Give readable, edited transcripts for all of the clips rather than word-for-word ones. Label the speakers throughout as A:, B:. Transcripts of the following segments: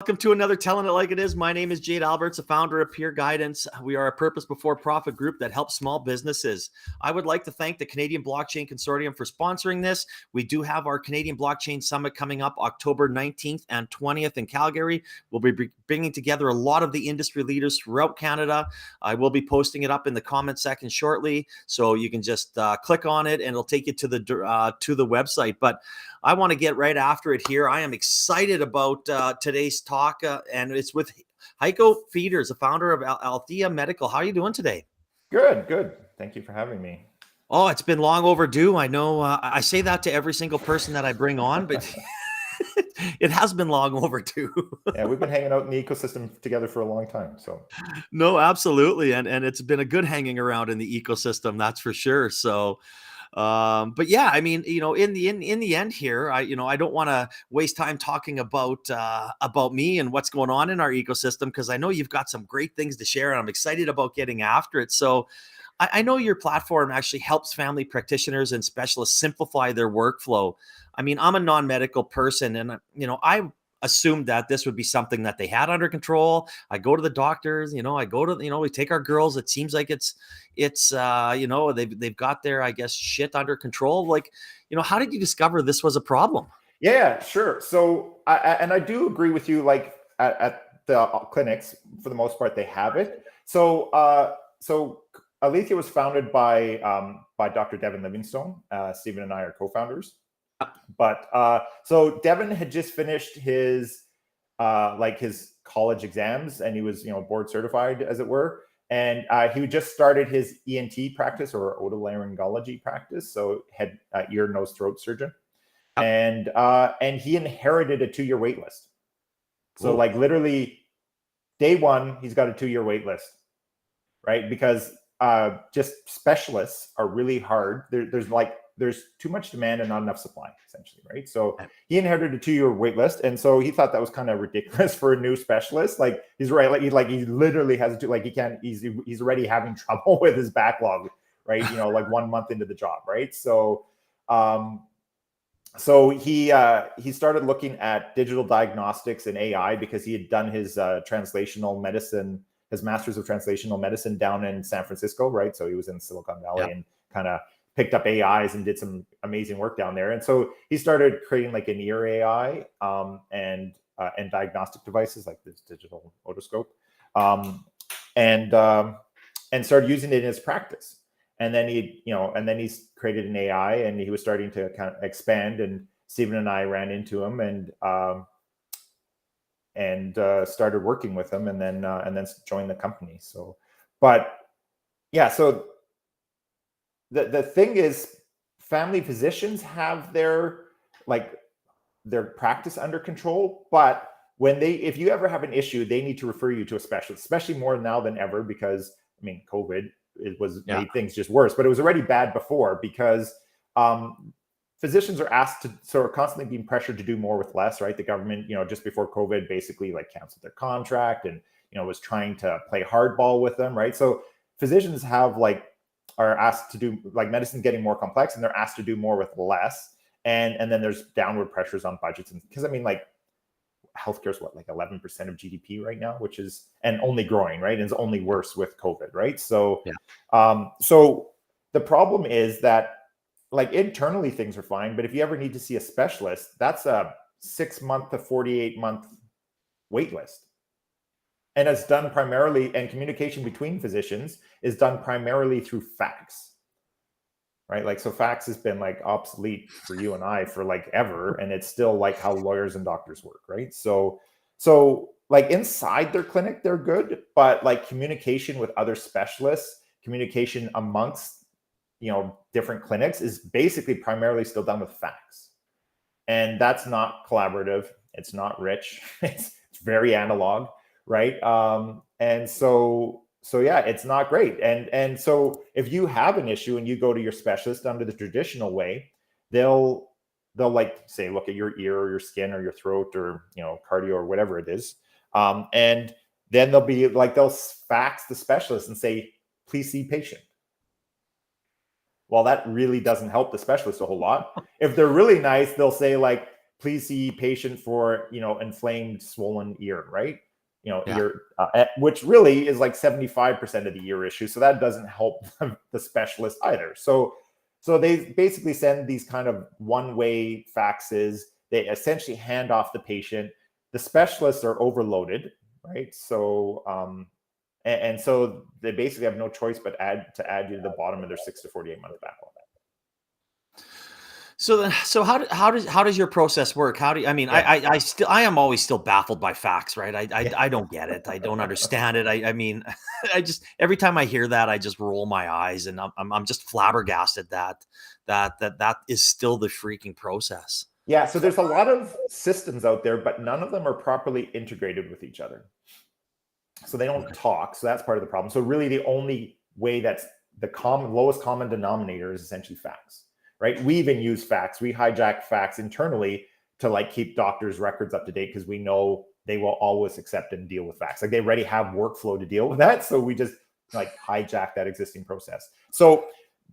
A: Welcome to another Telling It Like It Is. My name is Jade Alberts, the founder of Peer Guidance. We are a purpose before profit group that helps small businesses. I would like to thank the Canadian Blockchain Consortium for sponsoring this. We do have our Canadian Blockchain Summit coming up October 19th and 20th in Calgary. We'll be bringing together a lot of the industry leaders throughout Canada. I will be posting it up in the comment section shortly, so you can just click on it and it'll take you to the website. But I want to get right after it here. I am excited about today's talk, and it's with Heiko Peters, the founder of Alethea Medical. How are you doing today?
B: Good. Thank you for having me.
A: Oh, it's been long overdue. I know I say that to every single person that I bring on, but it has been long overdue.
B: Yeah, we've been hanging out in the ecosystem together for a long time. So
A: no, absolutely. And it's been a good hanging around in the ecosystem, that's for sure. So but yeah, I mean, in the end here, I don't want to waste time talking about me and what's going on in our ecosystem, because I know you've got some great things to share and I'm excited about getting after it. So I know your platform actually helps family practitioners and specialists simplify their workflow. I mean, I'm a non-medical person, and I assumed that this would be something that they had under control. I go to the doctors, I go to, we take our girls. It seems like it's they've got their, I guess, shit under control. Like, how did you discover this was a problem?
B: Yeah, sure. So I do agree with you. Like at the clinics, for the most part, they have it. So Alethea was founded by Dr. Devin Livingstone. Stephen and I are co-founders. But so Devin had just finished his his college exams, and he was board certified, as it were. And he just started his ENT practice, or otolaryngology practice, so head, ear, nose, throat surgeon. And he inherited a 2-year wait list. So like literally day one, he's got a 2-year wait list, right? Because just specialists are really hard. There's too much demand and not enough supply, essentially, right? So he inherited a 2-year wait list, and so he thought that was kind of ridiculous for a new specialist. Like he's right, he literally has to, like he can't. He's already having trouble with his backlog, right? Like 1 month into the job, right? So, he started looking at digital diagnostics and AI because he had done his translational medicine, his master's of translational medicine down in San Francisco, right? So he was in Silicon Valley and kind of picked up AIs and did some amazing work down there. And so he started creating like an ear AI and diagnostic devices like this digital otoscope, and started using it in his practice. And then he's created an AI, and he was starting to kind of expand. And Stephen and I ran into him and started working with him, and then joined the company. So, but yeah, so. The thing is, family physicians have their practice under control, but if you ever have an issue, they need to refer you to a specialist, especially more now than ever, because COVID made things just worse, but it was already bad before, because physicians are asked to sort of constantly being pressured to do more with less, right? The government, just before COVID, basically canceled their contract and was trying to play hardball with them, right? So physicians are asked to do, medicine getting more complex, and they're asked to do more with less. And then there's downward pressures on budgets. And because healthcare is 11% of GDP right now, which is, and only growing, right? And it's only worse with COVID, right? So, so the problem is that internally things are fine, but if you ever need to see a specialist, that's a 6-month to 48-month wait list. And it's done primarily, and communication between physicians is done primarily through fax, right? So fax has been obsolete for you and I for ever, and it's still how lawyers and doctors work, right? So inside their clinic, they're good, but communication with other specialists, communication amongst different clinics is basically primarily still done with fax, and that's not collaborative. It's not rich. It's very analog. Right. And so yeah, it's not great. And so if you have an issue and you go to your specialist under the traditional way, they'll say, look at your ear or your skin or your throat or, cardio or whatever it is. And then they'll fax the specialist and say, please see patient. Well, that really doesn't help the specialist a whole lot. If they're really nice, they'll say please see patient for, inflamed, swollen ear, right?
A: Yeah.
B: Ear, which really is like 75% of the ear issue. So that doesn't help the specialist either. So they basically send these kind of one-way faxes. They essentially hand off the patient. The specialists are overloaded, right? So, and so they basically have no choice but to add you to the bottom of their 6 to 48 month backlog.
A: So how does your process work? How do you, I mean,
B: Yeah.
A: I am always still baffled by fax, right? I don't get it. I don't understand it. I mean, I just, every time I hear that, I just roll my eyes, and I'm just flabbergasted that is still the freaking process.
B: Yeah, so there's a lot of systems out there, but none of them are properly integrated with each other. So they don't talk. So that's part of the problem. So really the only way that's the lowest common denominator is essentially fax, right? We even use fax. We hijack fax internally to like keep doctors' records up to date, because we know they will always accept and deal with fax. Like they already have workflow to deal with that. So we just like hijack that existing process. So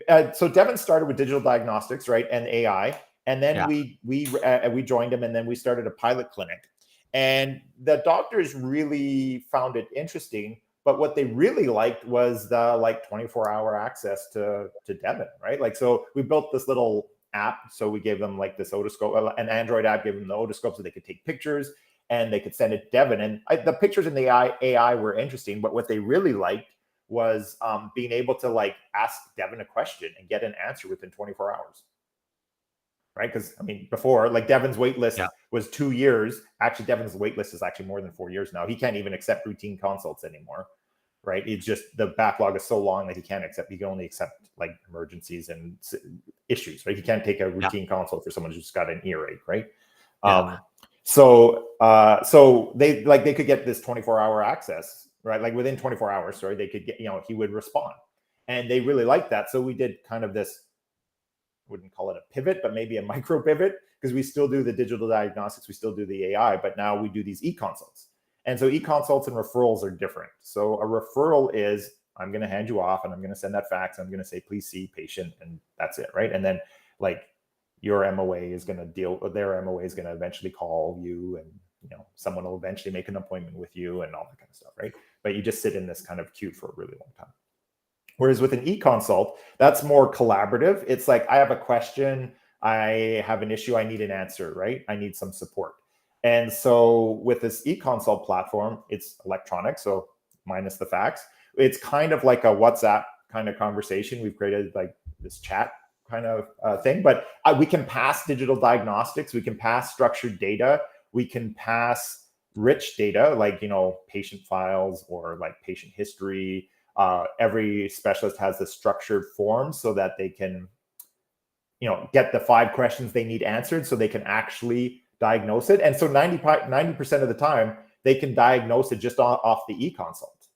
B: Devin started with digital diagnostics, right, and AI, and then we joined him, and then we started a pilot clinic. And the doctors really found it interesting, but what they really liked was the like 24-hour access to Devin, right? Like, so we built this little app. So we gave them like this otoscope, an Android app, gave them the otoscope so they could take pictures and they could send it to Devin. And the pictures in the AI were interesting, but what they really liked was being able to like ask Devin a question and get an answer within 24 hours. Right? Because I mean, before, like Devin's wait list was 2 years. Actually, Devin's wait list is actually more than 4 years now. He can't even accept routine consults anymore. Right? It's just the backlog is so long that he can only accept like emergencies and issues. Right? He can't take a routine consult for someone who's got an earache. Right? So they could get this 24-hour access. Right? Like within 24 hours. Sorry, they could get, he would respond, and they really liked that. So we did kind of this. Wouldn't call it a pivot, but maybe a micro pivot, because we still do the digital diagnostics, we still do the AI, but now we do these e-consults. And so e-consults and referrals are different. So a referral is, I'm going to hand you off and I'm going to send that fax. I'm going to say, please see patient, and that's it, right? And then like your MOA is going to their MOA is going to eventually call you, and someone will eventually make an appointment with you and all that kind of stuff, right? But you just sit in this kind of queue for a really long time. Whereas with an e-consult, that's more collaborative. It's like, I have a question, I have an issue, I need an answer, right? I need some support. And so with this e-consult platform, it's electronic, so minus the fax. It's kind of like a WhatsApp kind of conversation. We've created like this chat kind of thing, but we can pass digital diagnostics, we can pass structured data, we can pass rich data like, patient files or like patient history. Every specialist has a structured form so that they can, get the 5 questions they need answered so they can actually diagnose it. And so 90% of the time, they can diagnose it just off the e-consult.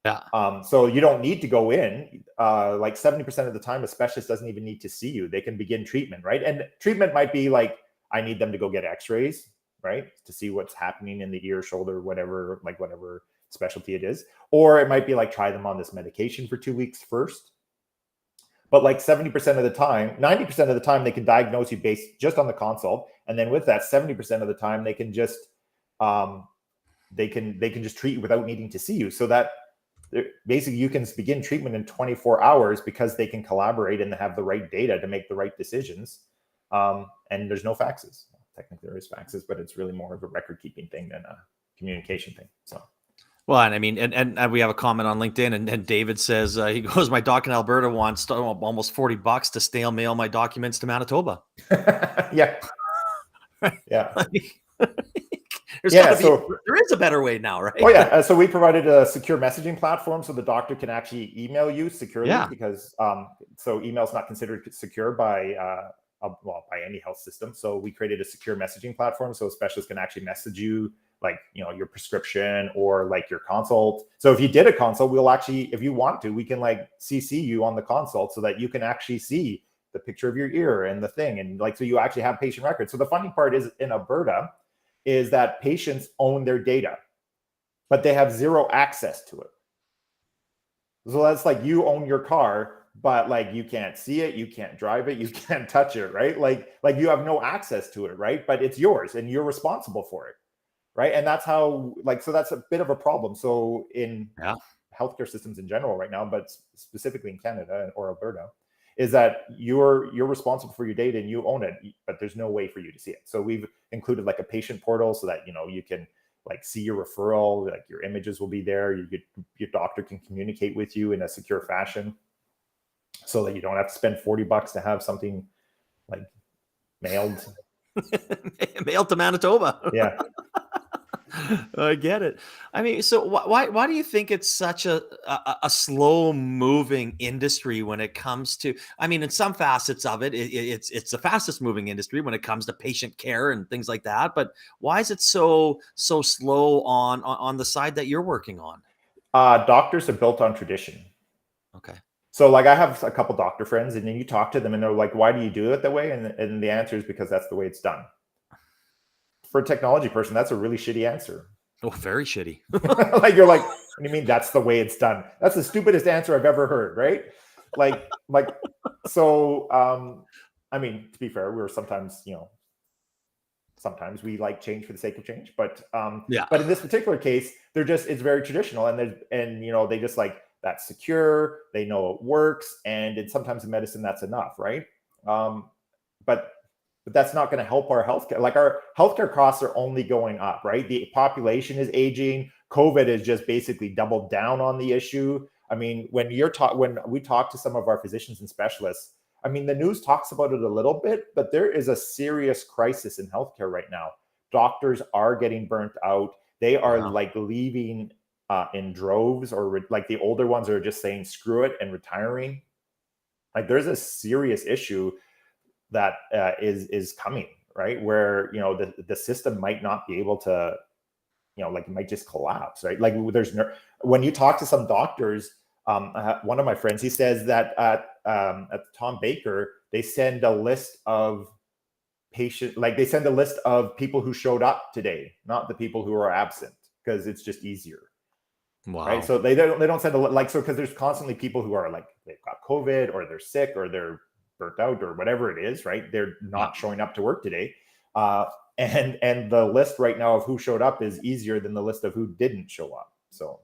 A: Yeah.
B: So you don't need to go in. Like 70% of the time, a specialist doesn't even need to see you. They can begin treatment, right? And treatment might be like, I need them to go get x-rays, right? To see what's happening in the ear, shoulder, whatever specialty it is. Or it might be like, try them on this medication for 2 weeks first. But like 70% of the time, 90% of the time, they can diagnose you based just on the consult. And then with that, 70% of the time, they can just they can just treat you without needing to see you. So that basically you can begin treatment in 24 hours because they can collaborate and have the right data to make the right decisions. And there's no faxes. Technically there is faxes, but it's really more of a record keeping thing than a communication thing. So.
A: Well, and I mean, and we have a comment on LinkedIn, and David says, he goes, my doc in Alberta wants almost $40 to snail mail my documents to Manitoba.
B: Yeah. Yeah.
A: There is a better way now, right?
B: Oh yeah. So we provided a secure messaging platform so the doctor can actually email you securely, because so email is not considered secure by any health system. So we created a secure messaging platform so a specialist can actually message you like, your prescription or like your consult. So if you did a consult, we'll actually, if you want to, we can like CC you on the consult so that you can actually see the picture of your ear and the thing. And like, so you actually have patient records. So the funny part is in Alberta is that patients own their data, but they have zero access to it. So that's like you own your car, but like you can't see it, you can't drive it, you can't touch it, right? Like you have no access to it, right? But it's yours and you're responsible for it, right? And that's how, like, so that's a bit of a problem. So in healthcare systems in general right now, but specifically in Canada or Alberta, is that you're responsible for your data and you own it, but there's no way for you to see it. So we've included like a patient portal so that, you know, you can like see your referral, like your images will be there. Your doctor can communicate with you in a secure fashion so that you don't have to spend $40 to have something like mailed.
A: Mailed to Manitoba.
B: Yeah.
A: I get it. I mean, so why do you think it's such a slow moving industry when it comes to? I mean, in some facets of it, it's the fastest moving industry when it comes to patient care and things like that. But why is it so slow on the side that you're working on?
B: Doctors are built on tradition.
A: Okay.
B: So like I have a couple doctor friends, and then you talk to them, and they're like, "Why do you do it that way?" And the answer is because that's the way it's done. For a technology person, that's a really shitty answer.
A: Oh, very shitty.
B: Like you're like, what do you mean that's the way it's done? That's the stupidest answer I've ever heard, right? Like so I mean, to be fair, we're sometimes, you know, sometimes we like change for the sake of change, but but in this particular case, it's very traditional, and you know, they just like that's secure, they know it works, and sometimes in medicine that's enough, right? But that's not going to help our healthcare. Like our healthcare costs are only going up, right? The population is aging. COVID has just basically doubled down on the issue. I mean, when we talk to some of our physicians and specialists, I mean, the news talks about it a little bit, but there is a serious crisis in healthcare right now. Doctors are getting burnt out. They are like leaving in droves, or like the older ones are just saying screw it and retiring. Like there's a serious issue that is coming, right? Where, you know, the system might not be able to, you know, like it might just collapse, right? Like when you talk to some doctors, one of my friends, he says that at Tom Baker, they send a list of they send a list of people who showed up today, not the people who are absent, because it's just easier.
A: Wow.
B: Right. So they don't send because there's constantly people who are like, they've got COVID or they're sick or they're burnt out or whatever it is, right? They're not showing up to work today. And the list right now of who showed up is easier than the list of who didn't show up. So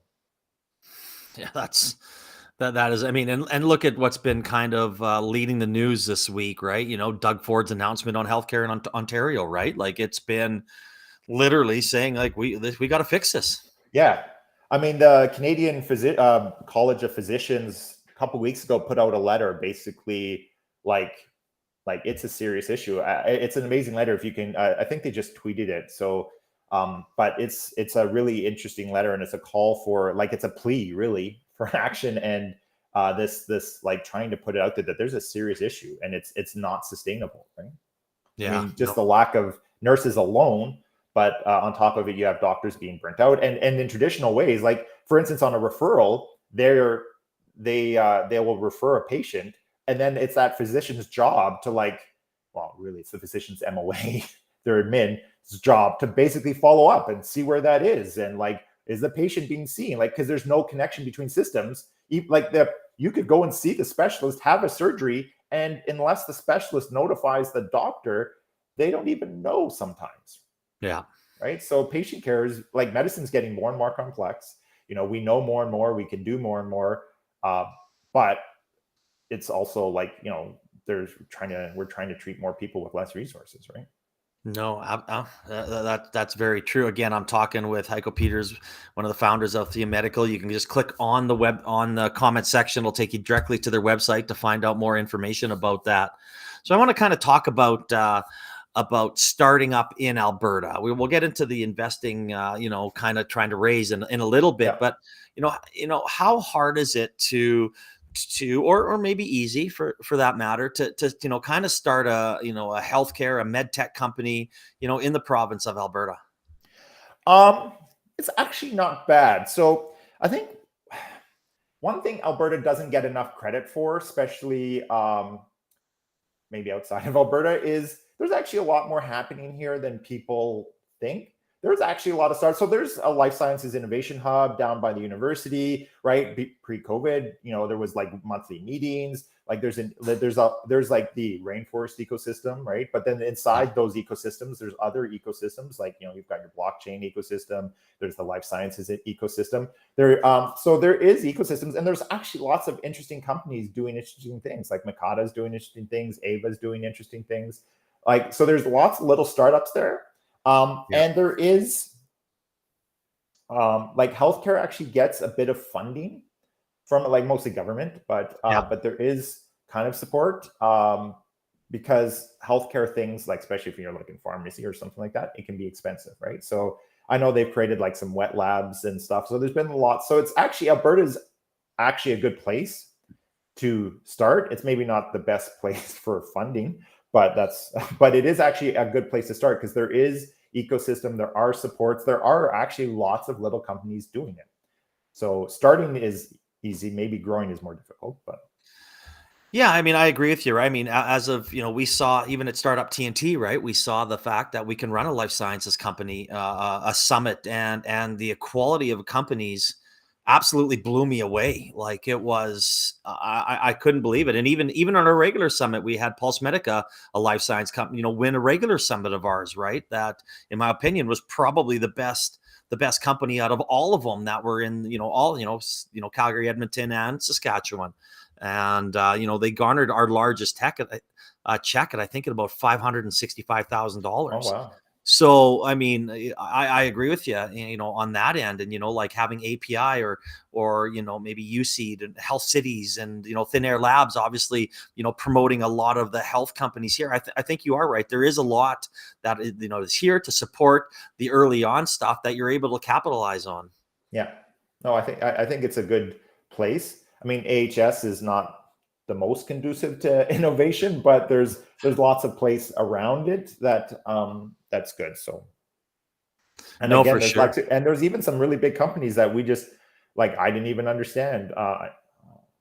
A: yeah, that is, I mean, and look at what's been kind of leading the news this week, right? You know, Doug Ford's announcement on healthcare in Ontario, right? Like it's been literally saying like, we got to fix this.
B: Yeah. I mean, the Canadian College of Physicians a couple of weeks ago put out a letter basically like it's a serious issue. It's an amazing letter. If you can, I think they just tweeted it. So, but it's a really interesting letter, and it's a call for, like, it's a plea really for action, and this like trying to put it out there that there's a serious issue and it's not sustainable, right?
A: Yeah.
B: I mean, just the lack of nurses alone, but on top of it, you have doctors being burnt out, and in traditional ways, like for instance, on a referral, they will refer a patient. And then it's that physician's job to really it's the physician's MOA, their admin's job to basically follow up and see where that is. And like, is the patient being seen? Like, because there's no connection between systems. You could go and see the specialist, have a surgery, and unless the specialist notifies the doctor, they don't even know sometimes.
A: Yeah.
B: Right. So patient care is like, medicine's getting more and more complex. You know, we know more and more, we can do more and more. But it's also like, you know, we're trying to treat more people with less resources, right?
A: No, that's very true. Again, I'm talking with Heiko Peters, one of the founders of Alethea Medical. You can just click on the comment section. It'll take you directly to their website to find out more information about that. So I want to kind of talk about starting up in Alberta. We'll get into the investing, kind of trying to raise in a little bit, but how hard is it to or maybe easy for that matter to kind of start a healthcare, a med tech company, in the province of Alberta?
B: It's actually not bad. So I think one thing Alberta doesn't get enough credit for, especially maybe outside of Alberta, is there's actually a lot more happening here than people think. there's actually a lot of startups. So there's a life sciences innovation hub down by the university, right? Pre-COVID, there was like monthly meetings. Like there's like the rainforest ecosystem, right? But then inside those ecosystems, there's other ecosystems. Like you've got your blockchain ecosystem. There's the life sciences ecosystem. So there is ecosystems, and there's actually lots of interesting companies doing interesting things. Like Makata's doing interesting things. Ava's doing interesting things. Like so, there's lots of little startups there. And there is like healthcare actually gets a bit of funding from like mostly government, but there is kind of support because healthcare things, like especially if you're like in pharmacy or something like that, it can be expensive, right? So I know they've created like some wet labs and stuff. So there's been a lot. So it's actually Alberta's actually a good place to start. It's maybe not the best place for funding, but it is actually a good place to start because there is ecosystem, there are supports, there are actually lots of little companies doing it. So starting is easy, maybe growing is more difficult, but.
A: Yeah, I mean, I agree with you, right? I mean, as of, we saw even at Startup TNT, right? We saw the fact that we can run a life sciences company, a summit, and the equality of companies absolutely blew me away. Like it was, I couldn't believe it. And even on a regular summit, we had Pulse Medica, a life science company, win a regular summit of ours, right? That, in my opinion, was probably the best company out of all of them that were in, Calgary, Edmonton, and Saskatchewan. And they garnered our largest check at I think at about $565,000.
B: Oh wow.
A: So I mean, I agree with you, on that end, and like having API or maybe UC and Health Cities and Thin Air Labs, obviously promoting a lot of the health companies here. I think you are right. There is a lot that is here to support the early on stuff that you're able to capitalize on.
B: Yeah, no, I think it's a good place. I mean, AHS is not the most conducive to innovation, but there's lots of place around it that that's good. So, and
A: No,
B: again,
A: for
B: there's
A: sure.
B: and there's even some really big companies that we just like I didn't even understand. I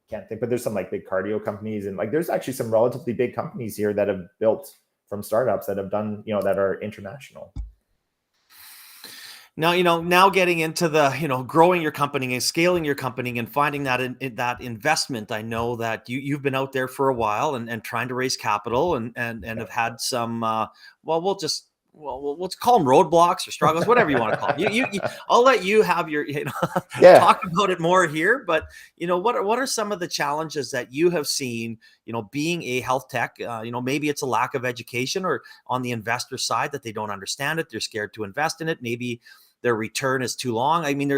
B: can't think, but there's some like big cardio companies, and like there's actually some relatively big companies here that have built from startups that have done that are international.
A: Now, now getting into the, growing your company and scaling your company and finding that that investment. I know that you've been out there for a while and trying to raise capital and have had some, let's call them roadblocks or struggles, whatever you want to call them. I'll let you have your,
B: Yeah.
A: talk about it more here. But, what are some of the challenges that you have seen, being a health tech, maybe it's a lack of education or on the investor side that they don't understand it. They're scared to invest in it. Maybe their return is too long. I mean,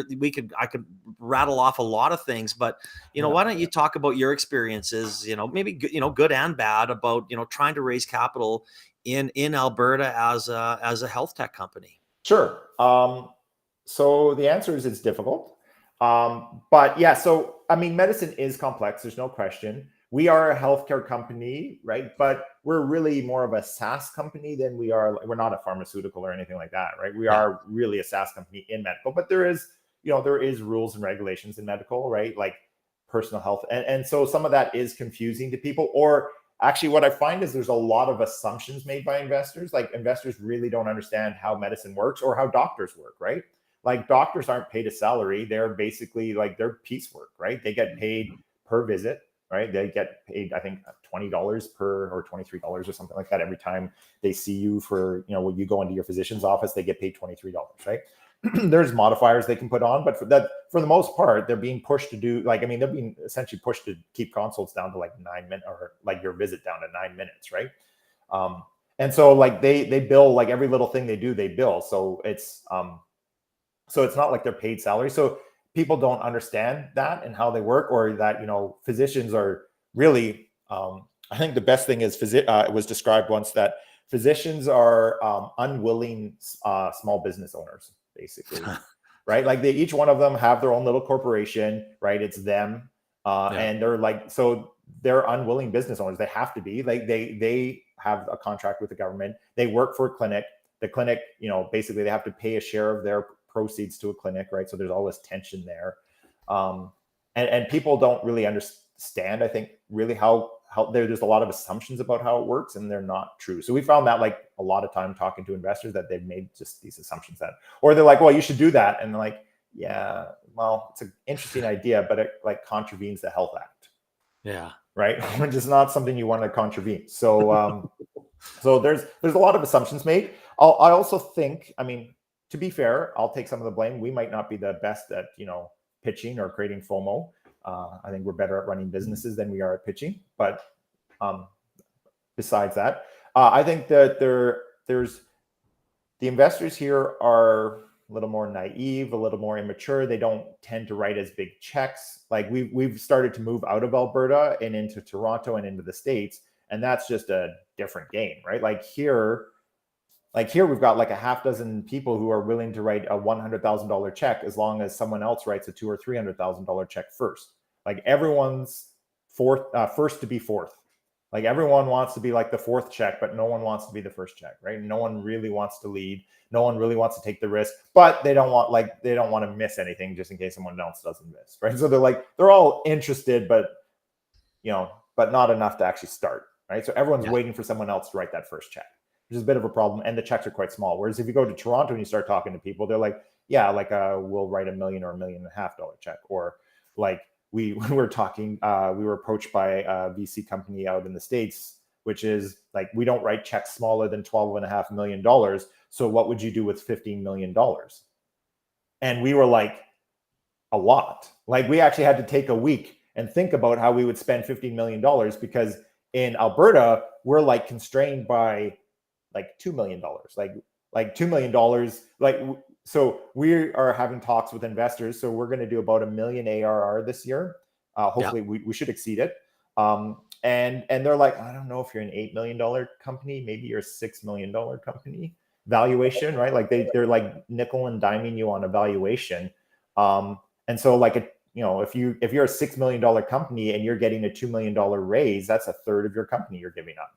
A: I could rattle off a lot of things, but why don't you talk about your experiences, maybe good and bad about, trying to raise capital in Alberta as a health tech company?
B: Sure. So the answer is it's difficult. But yeah, so I mean, medicine is complex. There's no question. We are a healthcare company, right? But we're really more of a SaaS company than we're not a pharmaceutical or anything like that, right? We are really a SaaS company in medical, but there is rules and regulations in medical, right? Like personal health. And so some of that is confusing to people, or actually what I find is there's a lot of assumptions made by investors. Like investors really don't understand how medicine works or how doctors work, right? Like doctors aren't paid a salary. They're basically like they're piecework, right? They get paid per visit, right? They get paid, I think, $20 or $23 or something like that every time they see you for, when you go into your physician's office, they get paid $23, right? There's modifiers they can put on, but for the most part, they're being pushed to do they're being essentially pushed to keep consults down to like 9 minutes, or like your visit down to 9 minutes, right? And so like they bill like every little thing they do, they bill. So it's not like they're paid salary. So people don't understand that and how they work, or that physicians are really. I think the best thing is it was described once that physicians are unwilling small business owners, basically, right? Like each one of them have their own little corporation, right? It's them, and they're like, so they're unwilling business owners. They have to be like they have a contract with the government. They work for a clinic. The clinic, basically they have to pay a share of their proceeds to a clinic, right? So there's all this tension there, and people don't really understand, I think, really how how there's a lot of assumptions about how it works, and they're not true. So we found that like a lot of time talking to investors that they've made just these assumptions that, or they're like, well, you should do that. And they're like, yeah, well, it's an interesting idea, but it like contravenes the Health Act.
A: Yeah.
B: Right. Which is not something you want to contravene. So, so there's a lot of assumptions made. I also think, I mean, to be fair, I'll take some of the blame. We might not be the best at, pitching or creating FOMO. I think we're better at running businesses than we are at pitching. But besides that, I think that there's the investors here are a little more naive, a little more immature. They don't tend to write as big checks. Like we've started to move out of Alberta and into Toronto and into the States, and that's just a different game, right? Like here we've got like a half dozen people who are willing to write a $100,000 check as long as someone else writes a $200,000 or $300,000 check first. Like everyone's first to be fourth. Like everyone wants to be like the fourth check, but no one wants to be the first check, right? No one really wants to lead. No one really wants to take the risk, but they don't want to miss anything just in case someone else doesn't miss, right? So they're all interested, but not enough to actually start, right? So everyone's waiting for someone else to write that first check, which is a bit of a problem, and the checks are quite small. Whereas if you go to Toronto and you start talking to people, they're like, yeah, like we'll write $1 million or $1.5 million check, or like we were approached by a VC company out in the States, which is like, we don't write checks smaller than $12.5 million. So what would you do with $15 million? And we were like, a lot. Like we actually had to take a week and think about how we would spend $15 million, because in Alberta, we're like constrained by like $2 million, like $2 million. So we are having talks with investors. So we're going to do about $1 million ARR this year. Hopefully we should exceed it. And they're like, I don't know if you're an $8 million company, maybe you're a $6 million company valuation, right? Like they're like nickel and diming you on a valuation. And so like, if you're a $6 million company and you're getting a $2 million raise, that's a third of your company you're giving up.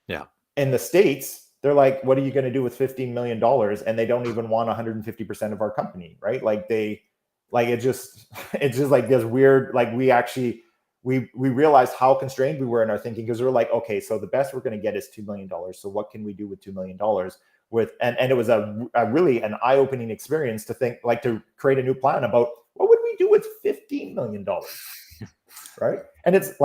A: Yeah.
B: In the States, they're like, what are you going to do with $15 million? And they don't even want 150% of our company, right? It's just like this weird, like we realized how constrained we were in our thinking, because we were like, okay, so the best we're going to get is $2 million. So what can we do with $2 million and it was a really an eye-opening experience to think, like, to create a new plan about what would we do with $15 million, right? And it's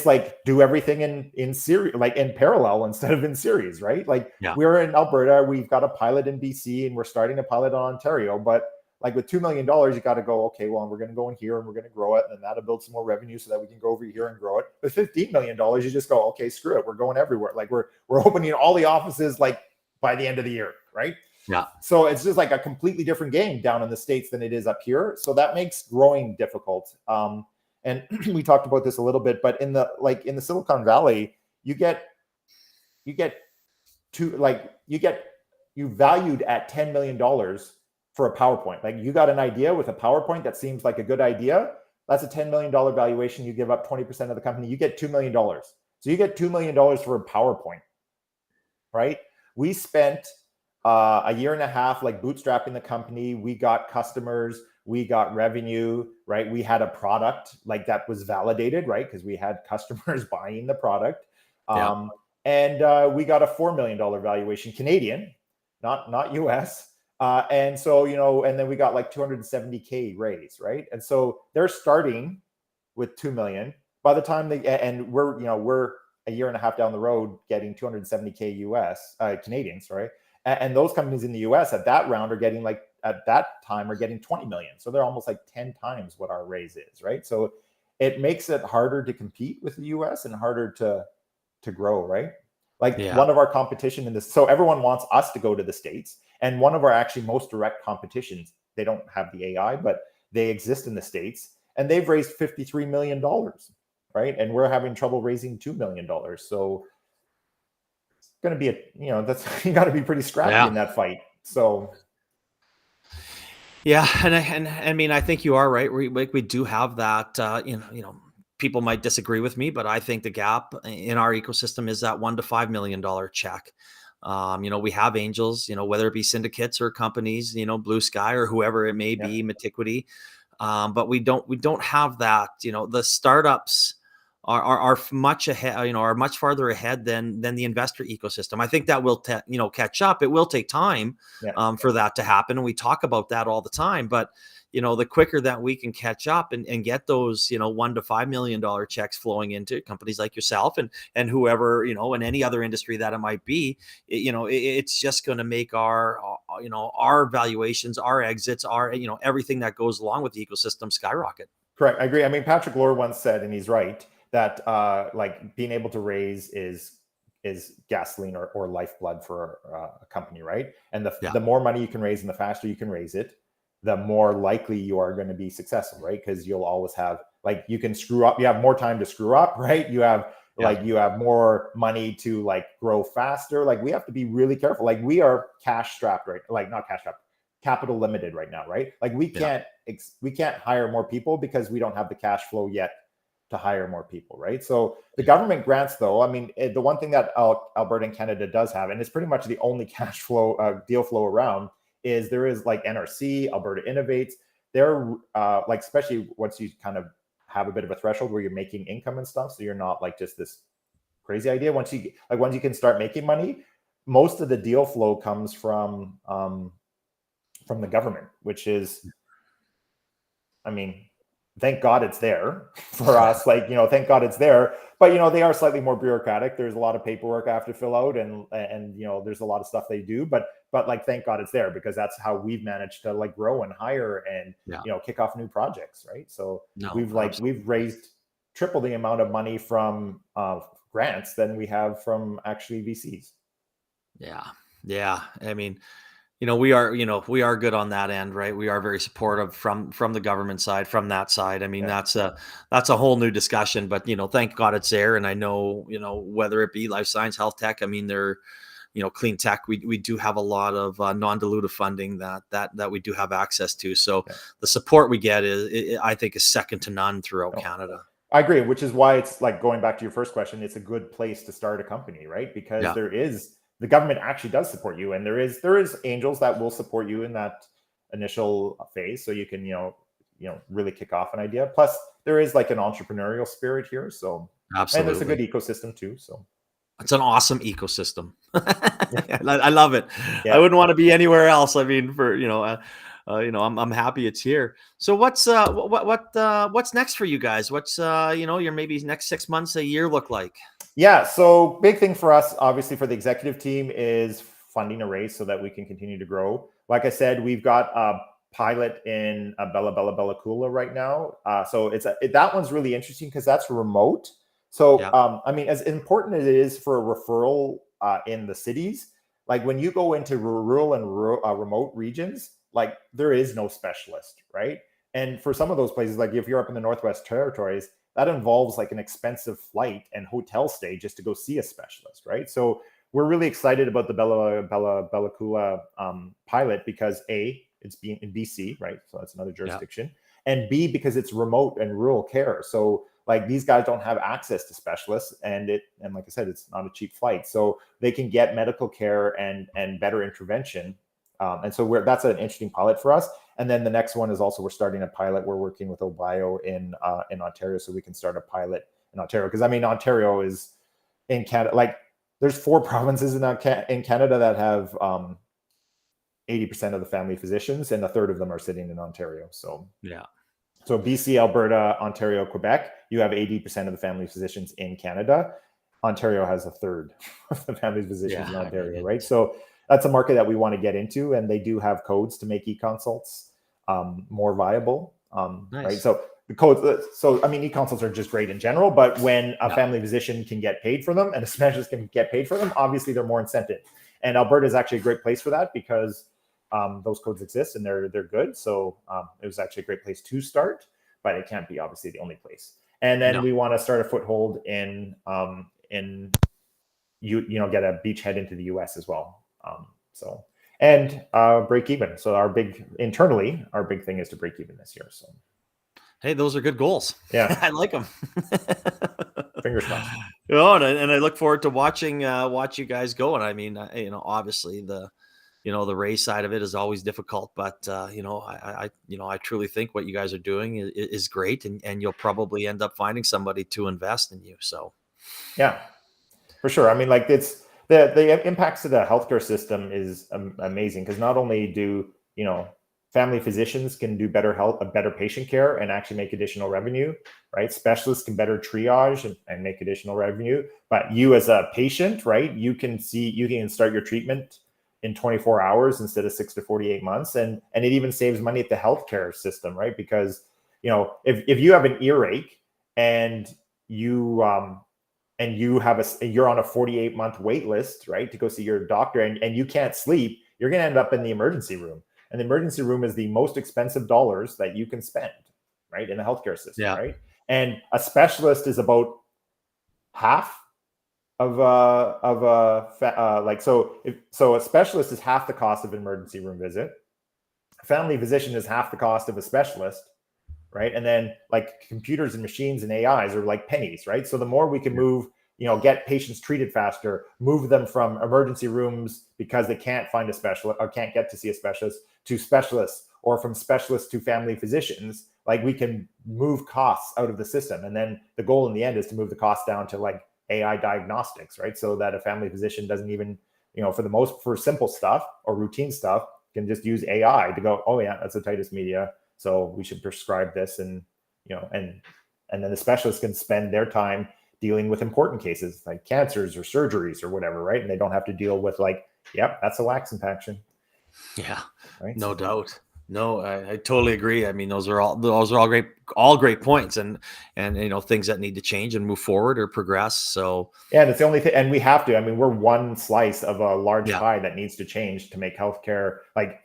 B: like do everything in series, like in parallel instead of in series, right? Like we're in Alberta, we've got a pilot in BC, and we're starting a pilot in Ontario, but like with $2 million, you got to go, okay, well, we're going to go in here and we're going to grow it, and then that'll build some more revenue so that we can go over here and grow it. With $15 million, you just go, okay, screw it, we're going everywhere. Like we're opening all the offices like by the end of the year, right?
A: Yeah.
B: So it's just like a completely different game down in the States than it is up here. So that makes growing difficult. And we talked about this a little bit, but in the Silicon Valley, you valued at $10 million for a PowerPoint. Like you got an idea with a PowerPoint that seems like a good idea. That's a $10 million valuation. You give up 20% of the company, you get $2 million. So you get $2 million for a PowerPoint, right? We spent a year and a half like bootstrapping the company. We got customers, we got revenue, right? We had a product like that was validated, right? Because we had customers buying the product. And we got a $4 million valuation, Canadian, not US. And so, and then we got like 270K raise, right? And so they're starting with 2 million. By the time we're a year and a half down the road getting 270K US, Canadian, sorry. And those companies in the US at that round are getting at that time are getting 20 million. So they're almost like 10 times what our raise is, right? So it makes it harder to compete with the US and harder to grow, right? One of our competition in this, so everyone wants us to go to the States. And one of our actually most direct competitions, they don't have the AI, but they exist in the States, and they've raised $53 million, right? And we're having trouble raising $2 million. So it's going to be you got to be pretty scrappy in that fight. So.
A: Yeah. And I mean, I think you are right. We do have that, people might disagree with me, but I think the gap in our ecosystem is that $1 to $5 million check. We have angels, whether it be syndicates or companies, Blue Sky or whoever it may be, Metiquity. But we don't have that, the startups are much ahead, are much farther ahead than the investor ecosystem. I think that will catch up. It will take time
B: Yeah.
A: For that to happen, and we talk about that all the time. But the quicker that we can catch up and get those $1 to $5 million checks flowing into companies like yourself and whoever in any other industry that it might be, it's just going to make our valuations, our exits, our everything that goes along with the ecosystem skyrocket.
B: Correct. I agree. I mean, Patrick Lohr once said, and he's right, that like being able to raise is gasoline or lifeblood for a company, right? And the more money you can raise and the faster you can raise it, the more likely you are going to be successful, right? Because you'll always have, like, you can screw up. You have more time to screw up, right? You have you have more money to like grow faster. Like, we have to be really careful. Like, we are cash strapped, right? Like, not cash strapped, capital limited right now, right? Like, we can't hire more people because we don't have the cash flow yet to hire more people, right? So the government grants, though, I mean, the one thing that Alberta and Canada does have, and it's pretty much the only cash flow deal flow around, is there is like NRC, Alberta Innovates. They're like, especially once you kind of have a bit of a threshold where you're making income and stuff, so you're not like just this crazy idea. Once you can start making money, most of the deal flow comes from the government, which is, I mean, thank God it's there for us. Like, thank God it's there. But, they are slightly more bureaucratic. There's a lot of paperwork I have to fill out, and there's a lot of stuff they do. But like, thank God it's there, because that's how we've managed to like grow and hire and kick off new projects, right? So we've raised triple the amount of money from grants than we have from actually VCs.
A: Yeah. I mean, we are good on that end, right? We are very supportive from the government side, from that side. I mean, that's a whole new discussion, but thank God it's there. And I know, whether it be life science, health tech, I mean, they're, clean tech, we do have a lot of non-dilutive funding that we do have access to. So the support we get I think is second to none throughout Canada.
B: I agree, which is why it's like, going back to your first question, it's a good place to start a company, right? Because the government actually does support you, and there is angels that will support you in that initial phase, so you can really kick off an idea. Plus, there is like an entrepreneurial spirit here, so absolutely, and there's a good ecosystem too. So
A: it's an awesome ecosystem. I love it. I wouldn't want to be anywhere else. I mean, for I'm happy it's here. So what's next for you guys? What's your maybe next 6 months, a year look like?
B: Yeah, so big thing for us, obviously, for the executive team is funding a raise so that we can continue to grow. Like I said, we've got a pilot in Bella Coola right now. So that one's really interesting because that's remote. So I mean, as important as it is for a referral in the cities, like when you go into rural and remote regions, like there is no specialist, right? And for some of those places, like if you're up in the Northwest Territories, that involves like an expensive flight and hotel stay just to go see a specialist, right? So we're really excited about the Bella Coola pilot because A, it's being in BC, right? So that's another jurisdiction. And B, because it's remote and rural care. So like these guys don't have access to specialists, and like I said, it's not a cheap flight. So they can get medical care and better intervention. And so that's an interesting pilot for us. And then the next one is also, we're starting a pilot. We're working with Obio in Ontario, so we can start a pilot in Ontario. Because I mean, Ontario is in Canada. Like there's 4 provinces in Canada that have 80% of the family physicians, and a third of them are sitting in Ontario. So so BC, Alberta, Ontario, Quebec, you have 80% of the family physicians in Canada. Ontario has a third of the family physicians in Ontario, right? So that's a market that we want to get into, and they do have codes to make e-consults more viable, right? So the codes, so I mean, e-consults are just great in general, but when a family physician can get paid for them and a specialist can get paid for them, obviously they're more incentive. And Alberta is actually a great place for that because those codes exist and they're good. So it was actually a great place to start, but it can't be obviously the only place. And then we want to start a foothold in get a beachhead into the US as well. And break even. So our big thing is to break even this year. So,
A: hey, those are good goals.
B: Yeah,
A: I like them.
B: Fingers crossed.
A: And I look forward to watching you guys go. And I mean, obviously the the raise side of it is always difficult, but I truly think what you guys are doing is great, and you'll probably end up finding somebody to invest in you. So
B: Yeah, for sure. I mean, like it's the impacts to the healthcare system is amazing, because not only do family physicians can do better patient care and actually make additional revenue, right? Specialists can better triage and make additional revenue. But you as a patient, right, you can start your treatment in 24 hours instead of 6 to 48 months. And it even saves money at the healthcare system, right? Because, if you have an earache and you're on a 48-month wait list, right, to go see your doctor, and you can't sleep, you're going to end up in the emergency room. And the emergency room is the most expensive dollars that you can spend, right, in the healthcare system,
A: yeah,
B: right? And a specialist is about half of so a specialist is half the cost of an emergency room visit. A family physician is half the cost of a specialist, right? And then like computers and machines and AIs are like pennies, right? So the more we can move, get patients treated faster, move them from emergency rooms because they can't find a specialist or can't get to see a specialist, to specialists, or from specialists to family physicians, like we can move costs out of the system. And then the goal in the end is to move the cost down to like AI diagnostics, right? So that a family physician doesn't even, for simple stuff or routine stuff, can just use AI to go, oh yeah, that's otitis media, so we should prescribe this. And and then the specialists can spend their time dealing with important cases like cancers or surgeries or whatever, right? And they don't have to deal with like, yep, that's a wax infection.
A: Yeah,
B: right?
A: No doubt. No, I totally agree. I mean, those are all great points, and things that need to change and move forward or progress. So
B: yeah, and it's the only thing, and we have to. I mean, we're one slice of a large
A: yeah,
B: pie that needs to change to make healthcare like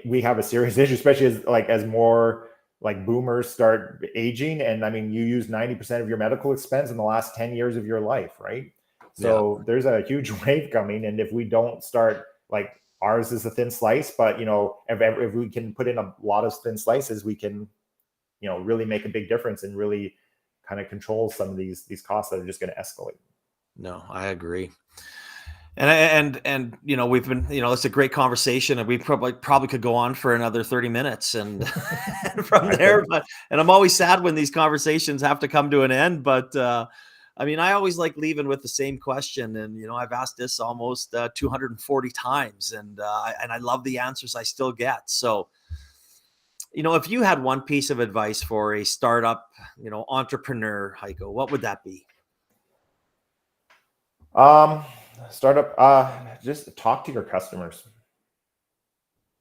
B: we have a serious issue, especially as more like boomers start aging. And I mean, you use 90% of your medical expense in the last 10 years of your life, right? So there's a huge wave coming, and if we don't start, like, ours is a thin slice, but if we can put in a lot of thin slices, we can really make a big difference and really kind of control some of these costs that are just going to escalate.
A: No, I agree. And we've been, it's a great conversation, and we probably could go on for another 30 minutes and from there. And I'm always sad when these conversations have to come to an end. But I mean, I always like leaving with the same question, and I've asked this almost 240 times, and I love the answers I still get. So, if you had one piece of advice for a startup, entrepreneur, Heiko, what would that be?
B: Startup, just talk to your customers.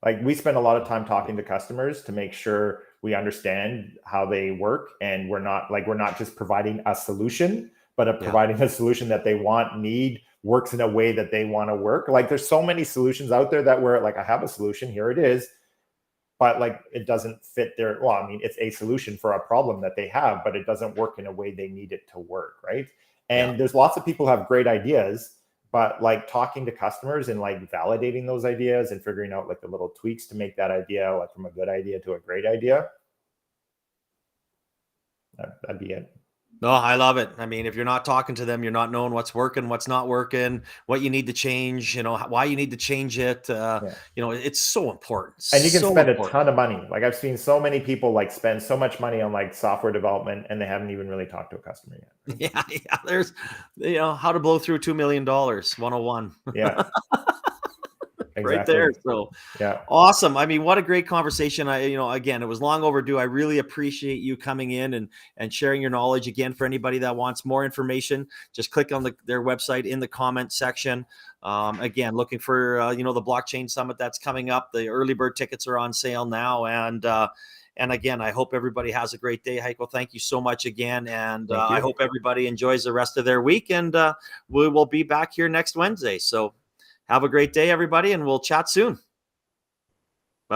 B: Like, we spend a lot of time talking to customers to make sure we understand how they work, and we're not just providing a solution, but providing a solution that they want, need, works in a way that they want to work. Like, there's so many solutions out there that where like, I have a solution, here it is, but like it doesn't fit their, well, I mean, it's a solution for a problem that they have, but it doesn't work in a way they need it to work, right? And there's lots of people who have great ideas, but like talking to customers and like validating those ideas and figuring out like the little tweaks to make that idea like from a good idea to a great idea, that'd be it.
A: No, I love it. I mean, if you're not talking to them, you're not knowing what's working, what's not working, what you need to change, why you need to change it. It's so important.
B: And you can spend a ton of money. Like, I've seen so many people like spend so much money on like software development, and they haven't even really talked to a customer yet.
A: Right? Yeah. There's, how to blow through $2 million, 101.
B: Yeah.
A: Exactly. Right there. So
B: yeah,
A: awesome. I mean, what a great conversation. Again, it was long overdue. I really appreciate you coming in and sharing your knowledge. Again, for anybody that wants more information, just click on their website in the comment section. Again, looking for, the blockchain summit that's coming up. The early bird tickets are on sale now. And again, I hope everybody has a great day. Heiko, thank you so much again. And I hope everybody enjoys the rest of their week. And we will be back here next Wednesday. So have a great day, everybody, and we'll chat soon.